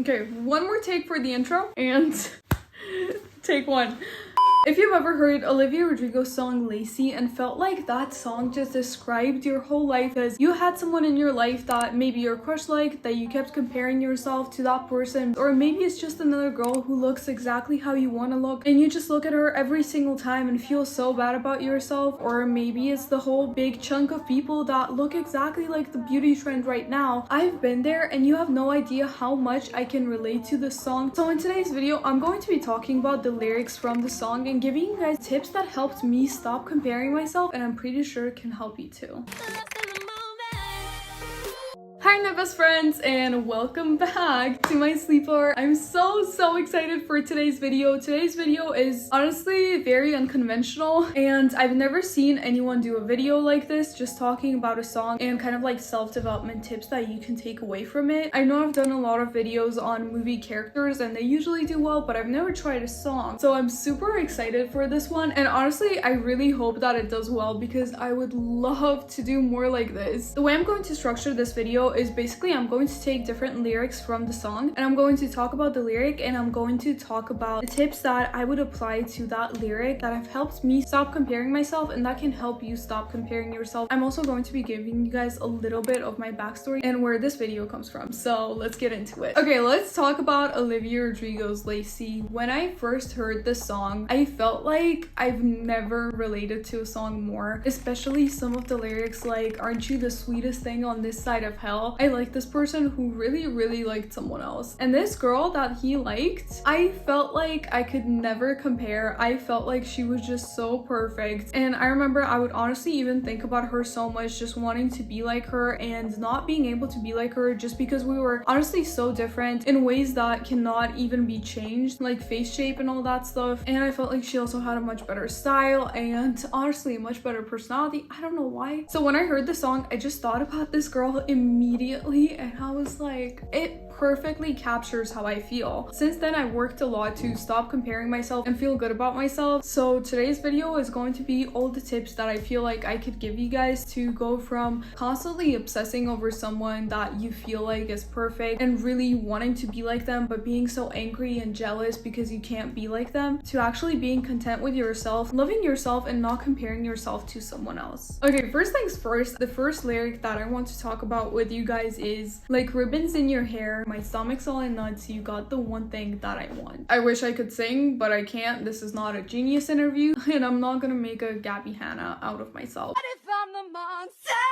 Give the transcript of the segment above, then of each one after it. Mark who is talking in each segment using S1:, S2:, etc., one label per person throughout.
S1: Okay, one more take for the intro and take one. If you've ever heard Olivia Rodrigo's song Lacy and felt like that song just described your whole life, because you had someone in your life that maybe your crush liked, that you kept comparing yourself to that person, or maybe it's just another girl who looks exactly how you want to look and you just look at her every single time and feel so bad about yourself, or maybe it's the whole big chunk of people that look exactly like the beauty trend right now. I've been there and you have no idea how much I can relate to this song. So in today's video, I'm going to be talking about the lyrics from the song and giving you guys tips that helped me stop comparing myself, and I'm pretty sure it can help you too. Hi my best friends, and welcome back to my sleepover. I'm so excited for today's video. Today's video is honestly very unconventional, and I've never seen anyone do a video like this, just talking about a song and kind of like self-development tips that you can take away from it. I know I've done a lot of videos on movie characters and they usually do well, but I've never tried a song. So I'm super excited for this one, and honestly I really hope that it does well because I would love to do more like this. The way I'm going to structure this video is basically I'm going to take different lyrics from the song and I'm going to talk about the lyric, and I'm going to talk about the tips that I would apply to that lyric that have helped me stop comparing myself and that can help you stop comparing yourself. I'm also going to be giving you guys a little bit of my backstory and where this video comes from. So let's get into it. Okay, let's talk about Olivia Rodrigo's Lacy. When I first heard this song, I felt like I've never related to a song more, especially some of the lyrics like, "Aren't you the sweetest thing on this side of hell?" I like this person who really liked someone else, and this girl that he liked, I felt like I could never compare. I felt like she was just so perfect, and I remember I would honestly even think about her so much, just wanting to be like her and not being able to be like her just because we were honestly so different in ways that cannot even be changed, like face shape and all that stuff. And I felt like she also had a much better style and honestly a much better personality. I don't know why. So when I heard the song, I just thought about this girl immediately, and I was like, it perfectly captures how I feel. Since then, I worked a lot to stop comparing myself and feel good about myself. So today's video is going to be all the tips that I feel like I could give you guys to go from constantly obsessing over someone that you feel like is perfect and really wanting to be like them, but being so angry and jealous because you can't be like them, to actually being content with yourself, loving yourself, and not comparing yourself to someone else. Okay, first things first, the first lyric that I want to talk about with you guys is, "Like ribbons in your hair, my stomach's all in knots, you got the one thing that I want." I wish I could sing, but I can't. This is not a Genius interview, and I'm not gonna make a Gabby Hanna out of myself. What if I'm the monster?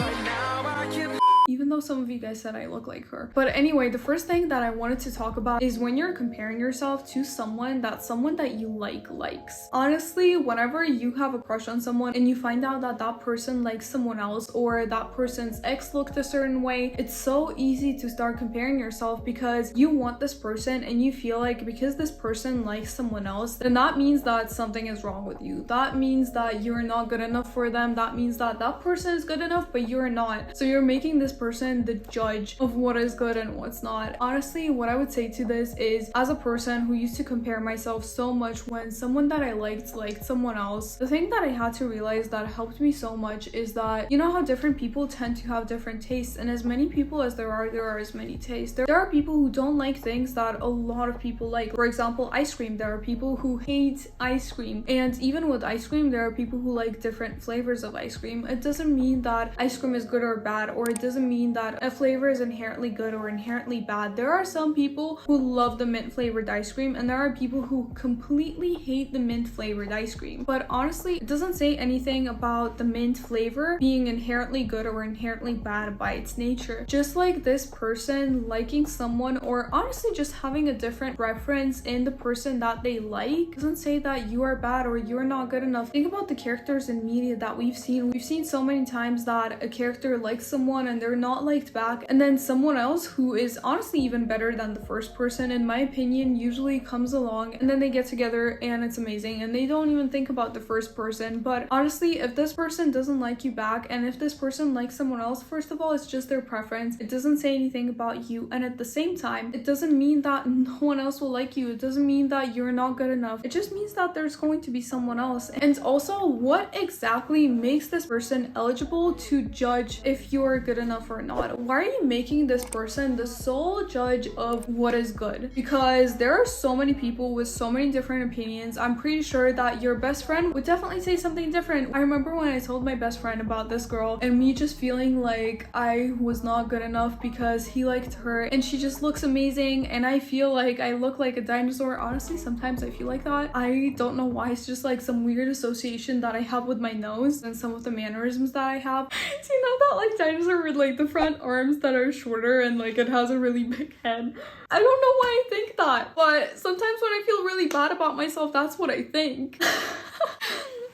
S1: Right now I can, even though some of you guys said I look like her. But anyway, the first thing that I wanted to talk about is when you're comparing yourself to someone that you likes. Honestly, whenever you have a crush on someone and you find out that that person likes someone else, or that person's ex looked a certain way, it's so easy to start comparing yourself because you want this person and you feel like because this person likes someone else, then that means that something is wrong with you. That means that you're not good enough for them. That means that that person is good enough, but you're not. So you're making this person the judge of what is good and what's not. Honestly, what I would say to this is, as a person who used to compare myself so much when someone that I liked someone else, the thing that I had to realize that helped me so much is that, you know how different people tend to have different tastes, and as many people as there are as many tastes. There are people who don't like things that a lot of people like. For example, ice cream. There are people who hate ice cream, and even with ice cream, there are people who like different flavors of ice cream. It doesn't mean that ice cream is good or bad, or it doesn't mean that a flavor is inherently good or inherently bad. There are some people who love the mint flavored ice cream, and there are people who completely hate the mint flavored ice cream. But honestly, it doesn't say anything about the mint flavor being inherently good or inherently bad by its nature. Just like this person liking someone, or honestly just having a different preference in the person that they like, doesn't say that you are bad or you're not good enough. Think about the characters in media that we've seen. We've seen so many times that a character likes someone and they're not liked back, and then someone else who is honestly even better than the first person, in my opinion, usually comes along, and then they get together and it's amazing, and they don't even think about the first person. But honestly, if this person doesn't like you back, and if this person likes someone else, first of all, it's just their preference. It doesn't say anything about you, and at the same time, it doesn't mean that no one else will like you. It doesn't mean that you're not good enough. It just means that there's going to be someone else. And also, what exactly makes this person eligible to judge if you're good enough or not? not? Why are you making this person the sole judge of what is good? Because there are so many people with so many different opinions. I'm pretty sure that your best friend would definitely say something different. I remember when I told my best friend about this girl and me just feeling like I was not good enough because he liked her and she just looks amazing and I feel like I look like a dinosaur. Honestly, sometimes I feel like that. I don't know why. It's just like some weird association that I have with my nose and some of the mannerisms that I have. So you know that like dinosaur with like the front arms that are shorter and like it has a really big head? I don't know why I think that, but sometimes when I feel really bad about myself, that's what I think.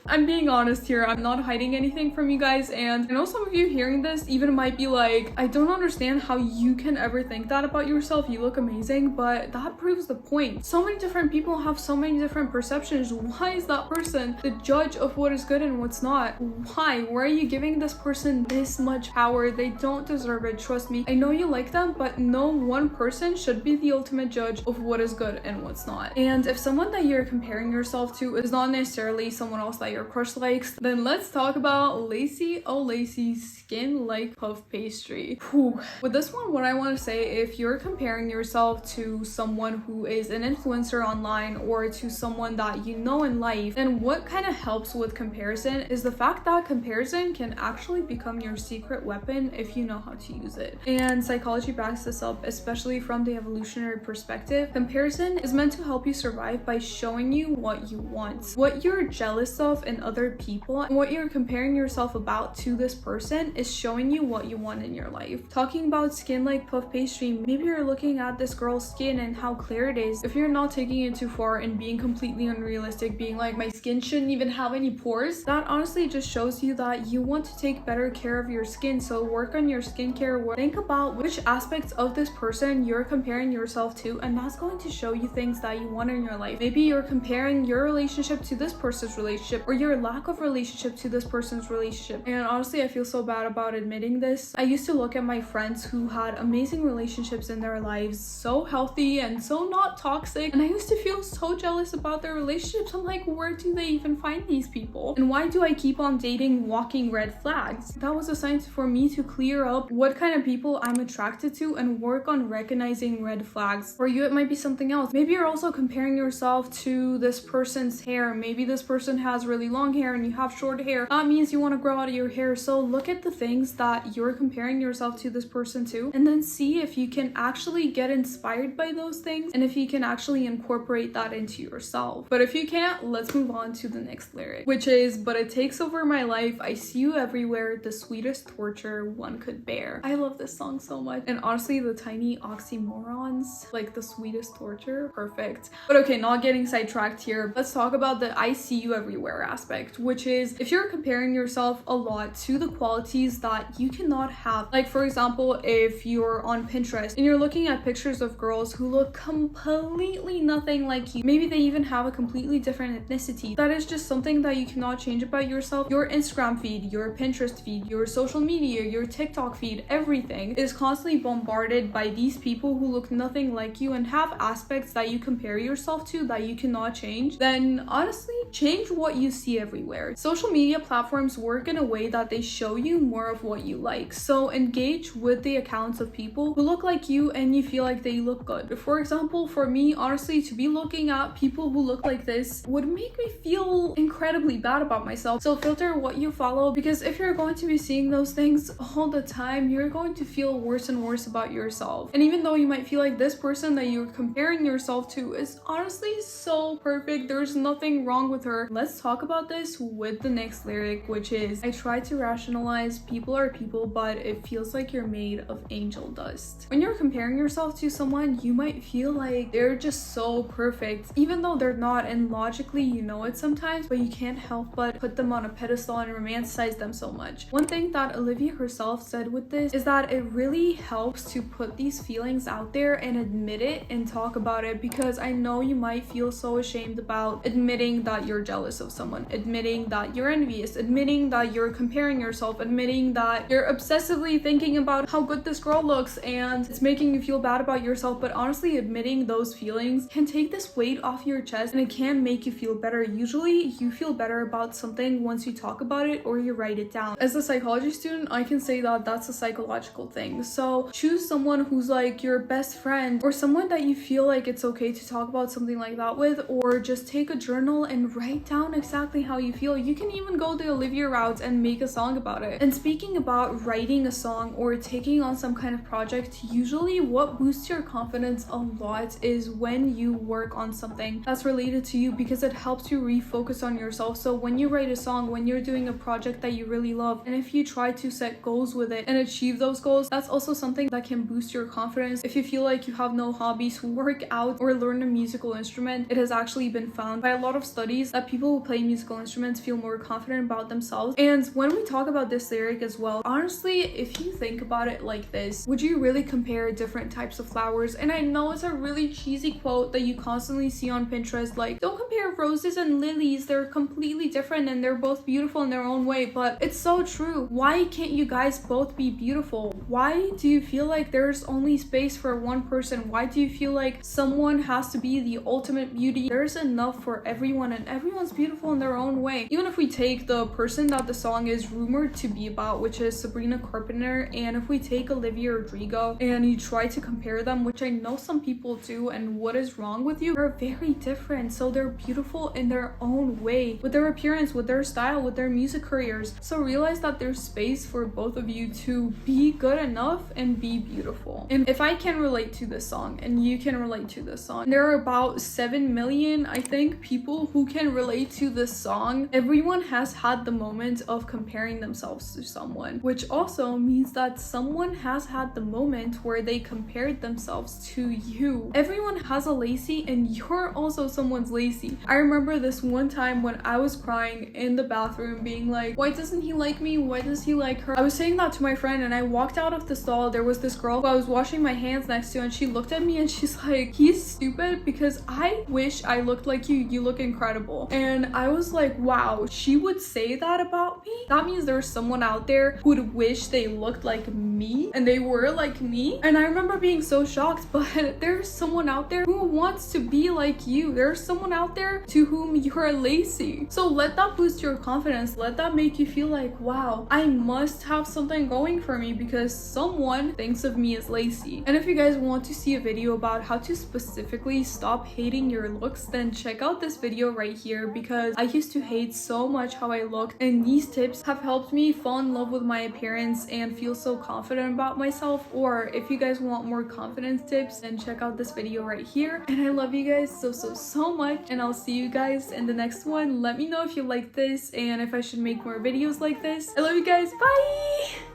S1: I'm being honest here. I'm not hiding anything from you guys, and I know some of you hearing this even might be like, I don't understand how you can ever think that about yourself. You look amazing, but that proves the point. So many different people have so many different perceptions. Why is that person the judge of what is good and what's not? Why? Why are you giving this person this much power? They don't deserve it. Trust me. I know you like them, but no one person should be the ultimate judge of what is good and what's not. And if someone that you're comparing yourself to is not necessarily someone else that your crush likes, then let's talk about Lacy Lacy's skin like puff pastry. Whew. With this one, what I want to say, if you're comparing yourself to someone who is an influencer online or to someone that you know in life, then what kind of helps with comparison is the fact that comparison can actually become your secret weapon if you know how to use it. And psychology backs this up, especially from the evolutionary perspective. Comparison is meant to help you survive by showing you what you want, what you're jealous of in other people, and what you're comparing yourself about to this person is showing you what you want in your life. Talking about skin like puff pastry, maybe you're looking at this girl's skin and how clear it is. If you're not taking it too far and being completely unrealistic, being like, my skin shouldn't even have any pores, that honestly just shows you that you want to take better care of your skin. So work on your skincare. Think about which aspects of this person you're comparing yourself to, and that's going to show you things that you want in your life. Maybe you're comparing your relationship to this person's relationship, or your lack of relationship to this person's relationship. And honestly, I feel so bad about admitting this. I used to look at my friends who had amazing relationships in their lives, so healthy and so not toxic, and I used to feel so jealous about their relationships. I'm like, where do they even find these people? And why do I keep on dating walking red flags? That was a sign for me to clear up what kind of people I'm attracted to and work on recognizing red flags. For you, it might be something else. Maybe you're also comparing yourself to this person's hair. Maybe this person has really long hair and you have short hair. That means you want to grow out of your hair. So look at the things that you're comparing yourself to this person to, and then see if you can actually get inspired by those things and if you can actually incorporate that into yourself. But if you can't, let's move on to the next lyric, which is, but it takes over my life. I see you everywhere, the sweetest torture one could bear. I love this song so much. And honestly, the tiny oxymorons, like the sweetest torture, perfect. But okay, not getting sidetracked here. Let's talk about the I see you everywhere aspect, which is if you're comparing yourself a lot to the qualities that you cannot have. Like for example, if you're on Pinterest and you're looking at pictures of girls who look completely nothing like you, maybe they even have a completely different ethnicity, that is just something that you cannot change about yourself. Your Instagram feed, your Pinterest feed, your social media, your TikTok feed, everything is constantly bombarded by these people who look nothing like you and have aspects that you compare yourself to that you cannot change. Then honestly, change what you see everywhere. Social media platforms work in a way that they show you more of what you like. So engage with the accounts of people who look like you and you feel like they look good. For example, for me, honestly, to be looking at people who look like this would make me feel incredibly bad about myself. So filter what you follow, because if you're going to be seeing those things all the time, you're going to feel worse and worse about yourself. And even though you might feel like this person that you're comparing yourself to is honestly so perfect, there's nothing wrong with her, let's talk about this with the next lyric, which is, I try to rationalize, people are people, but it feels like you're made of angel dust. When you're comparing yourself to someone, you might feel like they're just so perfect, even though they're not, and logically you know it sometimes, but you can't help but put them on a pedestal and romanticize them so much. One thing that Olivia herself said with this is that it really helps to put these feelings out there and admit it and talk about it, because I know you might feel so ashamed about admitting that you're jealous of someone. someone, admitting that you're envious, admitting that you're comparing yourself, admitting that you're obsessively thinking about how good this girl looks and it's making you feel bad about yourself. But honestly, admitting those feelings can take this weight off your chest and it can make you feel better. Usually you feel better about something once you talk about it or you write it down. As a psychology student, I can say that that's a psychological thing. So choose someone who's like your best friend or someone that you feel like it's okay to talk about something like that with, or just take a journal and write down exactly how you feel. You can even go the Olivia route and make a song about it. And speaking about writing a song or taking on some kind of project, usually what boosts your confidence a lot is when you work on something that's related to you, because it helps you refocus on yourself. So when you write a song, when you're doing a project that you really love, and if you try to set goals with it and achieve those goals, that's also something that can boost your confidence. If you feel like you have no hobbies, work out or learn a musical instrument. It has actually been found by a lot of studies that people who play musical instruments feel more confident about themselves. And when we talk about this lyric as well, honestly, if you think about it like this, would you really compare different types of flowers? And I know it's a really cheesy quote that you constantly see on Pinterest, like, don't compare roses and lilies, they're completely different and they're both beautiful in their own way. But it's so true. Why can't you guys both be beautiful? Why do you feel like there's only space for one person? Why do you feel like someone has to be the ultimate beauty? There's enough for everyone and everyone's beautiful in their own way. Even if we take the person that the song is rumored to be about, which is Sabrina Carpenter, and if we take Olivia Rodrigo and you try to compare them, which I know some people do, and what is wrong with you? They're very different. So they're beautiful in their own way, with their appearance, with their style, with their music careers. So realize that there's space for both of you to be good enough and be beautiful. And if I can relate to this song and you can relate to this song, there are about 7 million, I think, people who can relate to this song. Everyone has had the moment of comparing themselves to someone, which also means that someone has had the moment where they compared themselves to you. Everyone has a Lacy and you're also someone's Lacy. I remember this one time when I was crying in the bathroom being like, why doesn't he like me? Why does he like her? I was saying that to my friend and I walked out of the stall. There was this girl who I was washing my hands next to and she looked at me and she's like, he's stupid because I wish I looked like you. You look incredible. And I was like, wow, she would say that about me? That means there's someone out there who would wish they looked like me and they were like me. And I remember being so shocked, but there's someone out there who wants to be like you. There's someone out there to whom you're Lacy. So let that boost your confidence. Let that make you feel like, wow, I must have something going for me because someone thinks of me as Lacy. And if you guys want to see a video about how to specifically stop hating your looks, then check out this video right here, because I used to hate so much how I looked and these tips have helped me fall in love with my appearance and feel so confident about myself. Or if you guys want more confidence tips, then check out this video right here. And I love you guys so much, and I'll see you guys in the next one. Let me know if you like this and if I should make more videos like this. I love you guys. Bye!